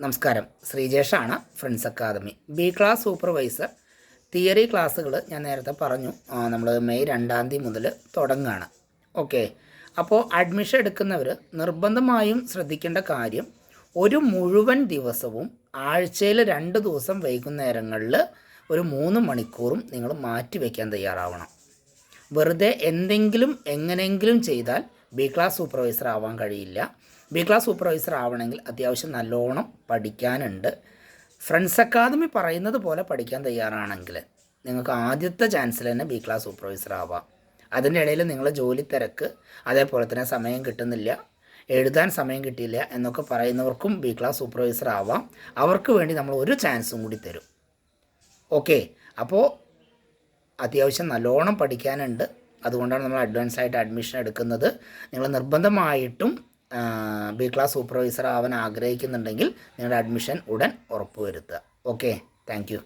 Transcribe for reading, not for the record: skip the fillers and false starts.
നമസ്കാരം, ശ്രീജേഷാണ്, friends academy B class supervisor theory ക്ലാസ്സുകൾ ഞാൻ നേരത്തെ പറഞ്ഞു. നമ്മൾ മെയ് 2 മുതൽ തുടങ്ങുകയാണ്. ഓക്കെ, അപ്പോൾ അഡ്മിഷൻ എടുക്കുന്നവർ നിർബന്ധമായും ശ്രദ്ധിക്കേണ്ട കാര്യം, ഒരു മുഴുവൻ ദിവസവും ആഴ്ചയിൽ 2 ദിവസം വൈകുന്നേരങ്ങളിൽ ഒരു 3 മണിക്കൂറും നിങ്ങൾ മാറ്റി വയ്ക്കാൻ തയ്യാറാവണം. വെറുതെ എന്തെങ്കിലും എങ്ങനെയെങ്കിലും ചെയ്താൽ ബി ക്ലാസ് സൂപ്പർവൈസർ ആവാൻ കഴിയില്ല. ബി ക്ലാസ് സൂപ്പർവൈസർ ആവണമെങ്കിൽ അത്യാവശ്യം നല്ലോണം പഠിക്കാനുണ്ട്. ഫ്രണ്ട്സ് അക്കാദമി പറയുന്നത് പോലെ പഠിക്കാൻ തയ്യാറാണെങ്കിൽ നിങ്ങൾക്ക് ആദ്യത്തെ ചാൻസിൽ തന്നെ ബി ക്ലാസ് സൂപ്പർവൈസർ ആവാം. അതിൻ്റെ ഇടയിൽ നിങ്ങൾ ജോലി തിരക്ക്, അതേപോലെ തന്നെ സമയം കിട്ടുന്നില്ല, എഴുതാൻ സമയം കിട്ടിയില്ല എന്നൊക്കെ പറയുന്നവർക്കും ബി ക്ലാസ് സൂപ്പർവൈസർ ആവാം. അവർക്ക് വേണ്ടി നമ്മൾ ഒരു ചാൻസും കൂടി തരും. ഓക്കെ, അപ്പോൾ അത്യാവശ്യം നല്ലോണം പഠിക്കാനുണ്ട്. അതുകൊണ്ടാണ് നമ്മൾ അഡ്വാൻസ് ആയിട്ട് അഡ്മിഷൻ എടുക്കുന്നത്. നിങ്ങൾ നിർബന്ധമായിട്ടും ബി ക്ലാസ് സൂപ്പർവൈസർ ആവാൻ ആഗ്രഹിക്കുന്നുണ്ടെങ്കിൽ നിങ്ങളുടെ അഡ്മിഷൻ ഉടൻ ഉറപ്പുവരുത്തുക. Okay, thank you.